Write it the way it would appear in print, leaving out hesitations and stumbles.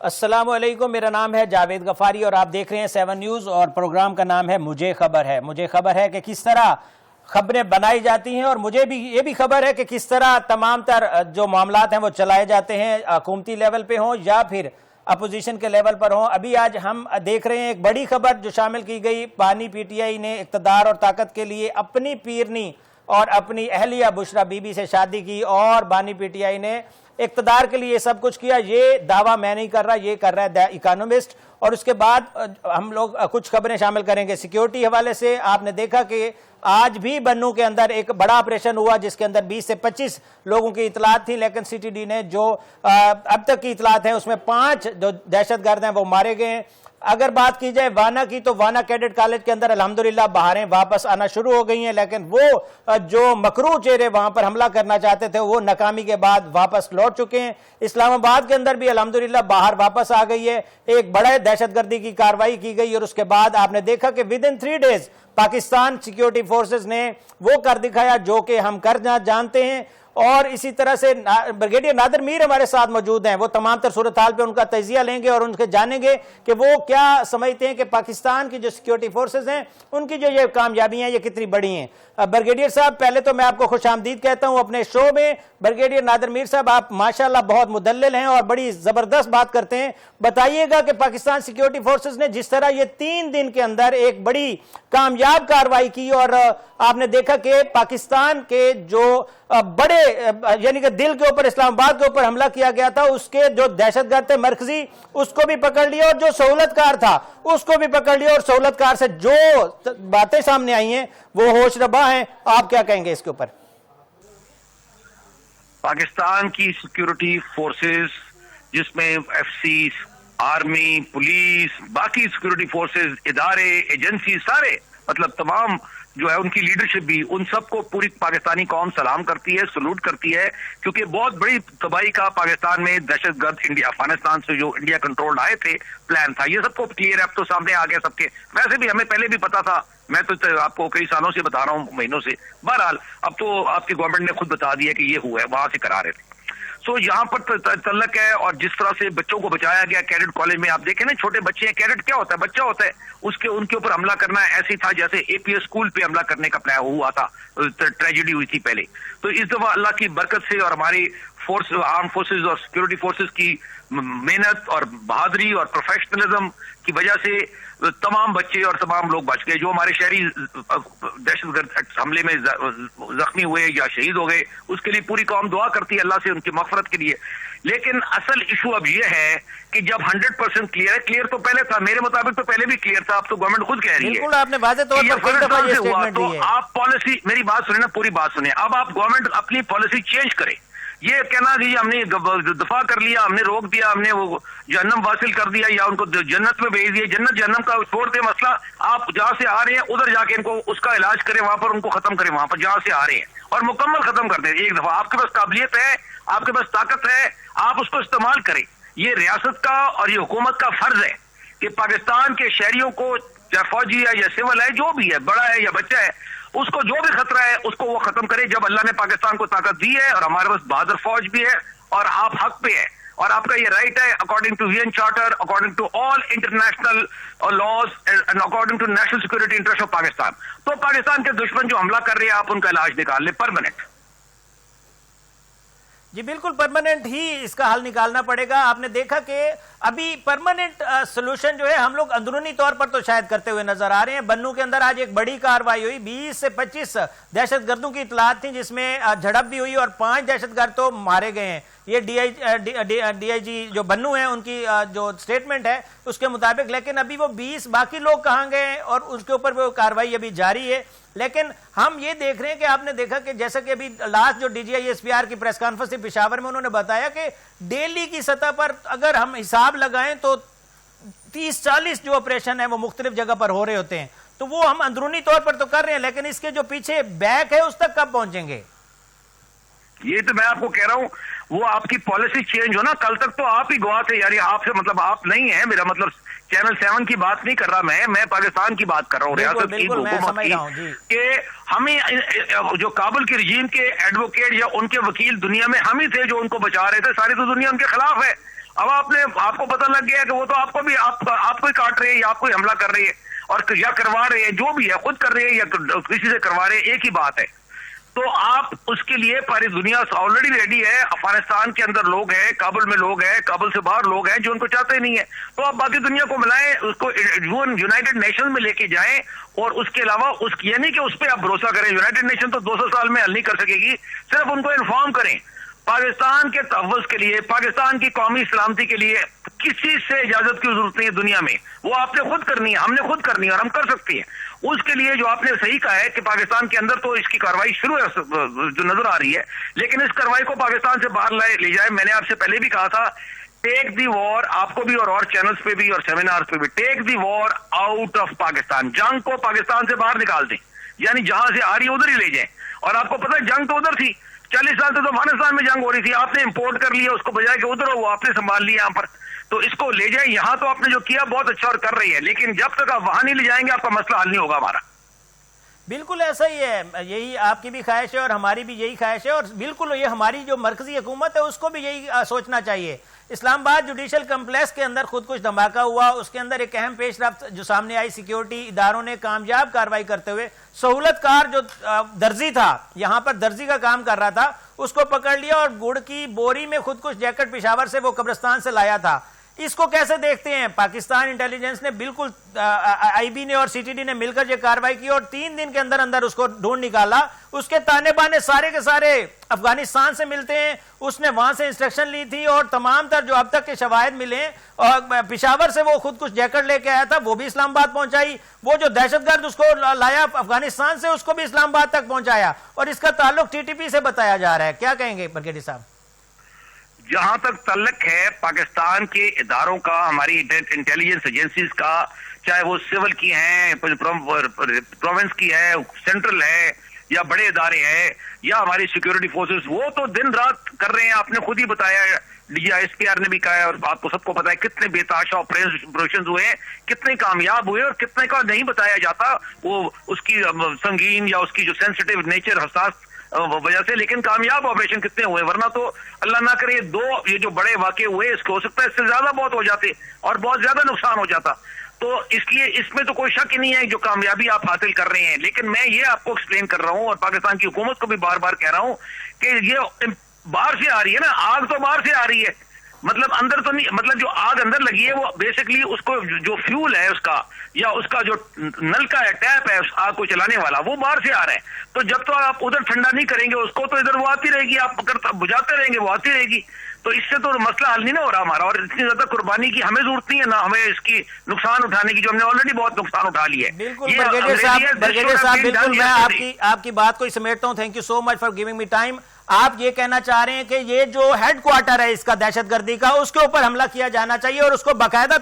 अस्सलाम वालेकुम, मेरा नाम है जावेद गफारी और आप देख रहे हैं 7 न्यूज़ और प्रोग्राम का नाम है मुझे खबर है। मुझे खबर है कि किस तरह खबरें बनाई जाती हैं और मुझे भी ये भी खबर है कि किस तरह तमाम तर जो मामलात हैं वो चलाए जाते हैं, हुकूमती लेवल पे हों या फिर अपोजिशन के लेवल पर हों। अभी आज हम देख रहे हैं एक बड़ी खबर जो शामिल की गई, बानी पीटीआई ने इक़्तिदार और ताकत के लिए अपनी पीरनी और अपनी अहलिया बुशरा बीबी से शादी की और बानी पीटीआई ने इक़्तिदार के लिए सब कुछ किया। ये दावा मैं नहीं कर रहा, ये कर रहा है द इकोनॉमिस्ट। और उसके बाद हम लोग कुछ खबरें शामिल करेंगे सिक्योरिटी हवाले से। आपने देखा कि आज भी बन्नू के अंदर एक बड़ा ऑपरेशन हुआ जिसके अंदर 20 से 25 लोगों की इतलात थी, लेकिन सीटीडी ने जो अब तक की इतलात है उसमें 5 जो दहशतगर्द हैं वो मारे गए हैं। अगर बात की जाए वाना की, तो वाना कैडेट कॉलेज के अंदर अल्हम्दुलिल्लाह बहारें वापस आना शुरू हो गई हैं, लेकिन वो जो मकरू चेहरे वहां पर हमला करना चाहते थे वो नाकामी के बाद वापस लौट चुके हैं। इस्लामाबाद के अंदर भी अल्हम्दुलिल्लाह बाहर वापस आ गई है, एक बड़ा दहशतगर्दी की कार्रवाई की गई और उसके बाद आपने देखा कि with in 3 days Pakistan security forces ने वो कर दिखाया जो कि हम करना जानते हैं। और इसी तरह से ब्रिगेडियर नादिर मीर हमारे साथ मौजूद हैं, वो तमाम तर सूरत हाल पे उनका तजिया लेंगे और उनके जानेंगे कि वो क्या समझते हैं कि पाकिस्तान की जो सिक्योरिटी फोर्सेस हैं उनकी जो ये कामयाबियां ये कितनी बड़ी हैं। ब्रिगेडियर साहब, पहले तो मैं आपको खुशामदीद कहता हूं अपने शो में। ब्रिगेडियर नादिर मीर साहब, आप माशाल्लाह बहुत मुदल्लिल हैं और बड़ी जबरदस्त बात करते हैं। बताइएगा कि पाकिस्तान सिक्योरिटी फोर्सेस ने जिस तरह ये 3 दिन के अंदर एक बड़ी कामयाब कार्रवाई की और आपने देखा कि पाकिस्तान के जो बड़े यानी कि दिल के ऊपर इस्लामाबाद के ऊपर हमला किया गया था, उसके जो दहशतगर्द थे मरकजी, उसको भी पकड़ लिया और जो सहूलतकार था उसको भी पकड़ लिया। और सहूलतकार से जो बातें सामने आई हैं वो होशरबा हैं। आप क्या कहेंगे इसके ऊपर? पाकिस्तान की सिक्योरिटी फोर्सेस जिसमें एफसी, आर्मी, पुलिस, बाकी सिक्योरिटी फोर्सेस, इदारे, एजेंसी, सारे मतलब तमाम जो है उनकी लीडरशिप भी, उन सबको पूरी पाकिस्तानी कौम सलाम करती है, सलूट करती है, क्योंकि बहुत बड़ी तबाही का पाकिस्तान में दहशतगर्द इंडिया अफगानिस्तान से जो इंडिया कंट्रोल आए थे प्लान था। ये सबको क्लियर है, अब तो सामने आ गया सबके। वैसे भी हमें पहले भी पता था, मैं तो आपको कई सालों से बता रहा हूँ, महीनों से। बहरहाल अब तो आपकी गवर्नमेंट ने खुद बता दिया कि ये हुआ है, वहां से करा रहे थे। सो यहाँ पर तल्लक है। और जिस तरह से बच्चों को बचाया गया कैडेट कॉलेज में, आप देखें ना, छोटे बच्चे हैं। कैडेट क्या होता है? बच्चा होता है, उनके ऊपर हमला करना ऐसे था जैसे एपीएस स्कूल पे हमला करने का प्लान हुआ था, ट्रेजेडी हुई थी पहले। तो इस दफा अल्लाह की बरकत से और हमारी आर्म फोर्सेज और सिक्योरिटी फोर्सेज की मेहनत और बहादुरी और प्रोफेशनलिज्म की वजह से तमाम बच्चे और तमाम लोग बच गए। जो हमारे शहरी दहशतगर्द हमले में जख्मी हुए या शहीद हो गए, उसके लिए पूरी कौम दुआ करती है अल्लाह से उनकी मगफरत के लिए। लेकिन असल इशू अब यह है कि जब 100% क्लियर है, क्लियर तो पहले था, मेरे मुताबिक तो पहले भी क्लियर था, अब तो गवर्नमेंट खुद कह रही है। बिल्कुल, आपने वाज़ेह तौर पर कई दफा ये स्टेटमेंट दी है। तो आप पॉलिसी, मेरी बात सुने ना, पूरी बात सुने। अब आप गवर्नमेंट अपनी पॉलिसी चेंज करे। ये कहना कि हमने दफा कर लिया, हमने रोक दिया, हमने वो जहन्नम वासिल कर दिया या उनको जन्नत में भेज दिया, जन्नत जहन्नम का छोड़ दे मसला। आप जहां से आ रहे हैं उधर जाके इनको उसका इलाज करें, वहां पर उनको खत्म करें, वहां पर जहां से आ रहे हैं, और मुकम्मल खत्म कर दें एक दफा। आपके पास काबिलियत है, आपके पास ताकत है, आप उसको इस्तेमाल करें। ये रियासत का और ये हुकूमत का फर्ज है कि पाकिस्तान के शहरियों को, चाहे फौजी है या सिविल है, जो भी है, बड़ा है या बच्चा है, उसको जो भी खतरा है उसको वो खत्म करे। जब अल्लाह ने पाकिस्तान को ताकत दी है और हमारे पास बहादुर फौज भी है और आप हक पे है और आपका ये राइट है according to UN charter, according to all international laws and according to national security interest of Pakistan. तो पाकिस्तान के दुश्मन जो हमला कर रहे हैं, आप उनका इलाज निकाल ले परमानेंट। जी बिल्कुल, परमानेंट ही इसका हल निकालना पड़ेगा। आपने देखा कि अभी परमानेंट सोल्यूशन जो है हम लोग अंदरूनी तौर पर तो शायद करते हुए नजर आ रहे हैं। बन्नू के अंदर आज एक बड़ी कार्रवाई हुई, 20 से 25 दहशतगर्दों की इतलात थी जिसमें झड़प भी हुई और 5 दहशतगर्द तो मारे गए हैं। ये डीआईजी जो बन्नू है उनकी जो स्टेटमेंट है उसके मुताबिक। लेकिन अभी वो 20 बाकी लोग कहाँ गए और उसके ऊपर वो कार्रवाई अभी जारी है। लेकिन हम ये देख रहे हैं कि आपने देखा कि जैसा कि अभी लास्ट जो डीजीआई एसपीआर की प्रेस कॉन्फ्रेंस थी पेशावर में, उन्होंने बताया कि डेली की सतह पर अगर हम हिसाब लगाएं तो 30-40 जो ऑपरेशन है वो मुख्तलिफ जगह पर हो रहे होते हैं। तो वो हम अंदरूनी तौर पर तो कर रहे हैं, लेकिन इसके जो पीछे बैक है उस तक कब पहुंचेंगे? ये तो मैं आपको कह रहा हूं, वो आपकी पॉलिसी चेंज हो ना। कल तक तो आप ही गवाह थे, यानी आपसे मतलब आप नहीं है, मेरा मतलब चैनल 7 की बात नहीं कर रहा मैं पाकिस्तान की बात कर रहा हूँ, रियासत की, हुकूमत की, कि हमें जो काबुल के रजीम के एडवोकेट या उनके वकील दुनिया में हम ही थे जो उनको बचा रहे थे। सारी तो दुनिया उनके खिलाफ है। اب آپ کو پتہ لگ گیا کہ وہ تو آپ کو ہی کاٹ رہے ہیں یا آپ کو ہی حملہ کر رہے ہیں اور یا کروا رہے ہیں, جو بھی ہے, خود کر رہے ہیں یا کسی سے کروا رہے ہیں, ایک ہی بات ہے. تو آپ اس کے لیے پاری دنیا آلریڈی ریڈی ہے. افغانستان کے اندر لوگ ہیں, کابل میں لوگ ہیں, کابل سے باہر لوگ ہیں جو ان کو چاہتے نہیں ہیں. تو آپ باقی دنیا کو ملائیں, اس کو یونائٹڈ نیشن میں لے کے جائیں, اور اس کے علاوہ یعنی کہ اس پہ آپ بھروسہ کریں. یونائٹڈ نیشن تو 200 سال میں حل نہیں کر سکے گی, صرف ان کو انفارم کریں. پاکستان کے تحفظ کے لیے, پاکستان کی قومی سلامتی کے لیے کسی سے اجازت کی ضرورت نہیں ہے دنیا میں. وہ آپ نے خود کرنی ہے, ہم نے خود کرنی ہے, اور ہم کر سکتے ہیں. اس کے لیے جو آپ نے صحیح کہا ہے کہ پاکستان کے اندر تو اس کی کاروائی شروع ہے جو نظر آ رہی ہے, لیکن اس کاروائی کو پاکستان سے باہر لے جائے. میں نے آپ سے پہلے بھی کہا تھا, ٹیک دی وار, آپ کو بھی اور چینلز پہ بھی اور سیمینارز پہ بھی, ٹیک دی وار آؤٹ آف پاکستان. جنگ کو پاکستان سے باہر نکال دیں, یعنی جہاں سے آ رہی ہے ادھر ہی لے جائیں. اور آپ کو پتہ ہے جنگ تو ادھر تھی, 40 سال سے تو افغانستان میں جنگ ہو رہی تھی, آپ نے امپورٹ کر لیا اس کو, بجائے کہ ادھر ہو آپ نے سنبھال لیا یہاں پر. تو اس کو لے جائیں. یہاں تو آپ نے جو کیا بہت اچھا اور کر رہی ہے, لیکن جب تک آپ وہاں نہیں لے جائیں گے آپ کا مسئلہ حل نہیں ہوگا ہمارا. بالکل ایسا ہی ہے, یہی آپ کی بھی خواہش ہے اور ہماری بھی یہی خواہش ہے, اور بالکل یہ ہماری جو مرکزی حکومت ہے اس کو بھی یہی سوچنا چاہیے. اسلام آباد جوڈیشل کمپلیکس کے اندر خود کچھ دھماکہ ہوا, اس کے اندر ایک اہم پیش رفت جو سامنے آئی, سیکیورٹی اداروں نے کامیاب کارروائی کرتے ہوئے سہولت کار جو درزی تھا, یہاں پر درزی کا کام کر رہا تھا, اس کو پکڑ لیا اور گڑ کی بوری میں خود کچھ جیکٹ پشاور سے وہ قبرستان سے لایا تھا. اس کو کیسے دیکھتے ہیں؟ پاکستان انٹیلیجنس نے بالکل آئی بی نے اور سی ٹی ڈی نے مل کر یہ کارروائی کی اور 3 دن کے اندر اندر اس کو ڈھونڈ نکالا. اس کے تانے بانے سارے کے سارے افغانستان سے ملتے ہیں, اس نے وہاں سے انسٹرکشن لی تھی, اور تمام تر جو اب تک کے شواہد ملے, اور پشاور سے وہ خود کچھ جیکٹ لے کے آیا تھا وہ بھی اسلام آباد پہنچائی, وہ جو دہشت گرد اس کو لایا افغانستان سے اس کو بھی اسلام آباد تک پہنچایا, اور اس کا تعلق ٹی ٹی پی سے بتایا جا رہا ہے. کیا کہیں گے بریگیڈیئر صاحب؟ جہاں تک تعلق ہے پاکستان کے اداروں کا, ہماری انٹیلیجنس ایجنسیز کا, چاہے وہ سول کی ہیں, پروونس کی ہے, سینٹرل ہے, یا بڑے ادارے ہیں, یا ہماری سیکیورٹی فورسز, وہ تو دن رات کر رہے ہیں. آپ نے خود ہی بتایا, D G S P R نے بھی کہا ہے, اور آپ کو سب کو پتا ہے کتنے بے تحاشا آپریشنز ہوئے ہیں, کتنے کامیاب ہوئے, اور کتنے کا نہیں بتایا جاتا وہ اس کی سنگین یا اس کی جو سینسٹیو نیچر, حساس وجہ سے, لیکن کامیاب آپریشن کتنے ہوئے. ورنہ تو اللہ نہ کرے یہ جو بڑے واقع ہوئے, اس کو ہو سکتا ہے اس سے زیادہ بہت ہو جاتے اور بہت زیادہ نقصان ہو جاتا. تو اس لیے اس میں تو کوئی شک ہی نہیں ہے جو کامیابی آپ حاصل کر رہے ہیں. لیکن میں یہ آپ کو ایکسپلین کر رہا ہوں, اور پاکستان کی حکومت کو بھی بار بار کہہ رہا ہوں کہ یہ باہر سے آ رہی ہے نا, آگ تو باہر سے آ رہی ہے, مطلب اندر تو نہیں, مطلب جو آگ اندر لگی ہے وہ بیسکلی اس کو جو فیول ہے اس کا, یا اس کا جو نلکا ہے, ٹیپ ہے اس آگ کو چلانے والا, وہ باہر سے آ رہا ہے. تو جب تو آپ ادھر ٹھنڈا نہیں کریں گے اس کو, تو ادھر وہ آتی رہے گی, آپ بجھاتے رہیں گے وہ آتی رہے گی. تو اس سے تو مسئلہ حل نہیں نہ ہو رہا ہمارا, اور اتنی زیادہ قربانی کی ہمیں ضرورت نہیں ہے, نہ ہمیں اس کی نقصان اٹھانے کی, جو ہم نے آلریڈی بہت نقصان اٹھا لیا ہے. بالکل بریگیڈیئر صاحب, بالکل میں آپ کی بات کو سمیٹتا ہوں. Thank you so much for giving me time. آپ یہ کہنا چاہ رہے ہیں کہ یہ جو ہیڈ کوارٹر ہے اس کا دہشت گردی کا, اس کے اوپر حملہ کیا جانا چاہیے اور اس کو باقاعدہ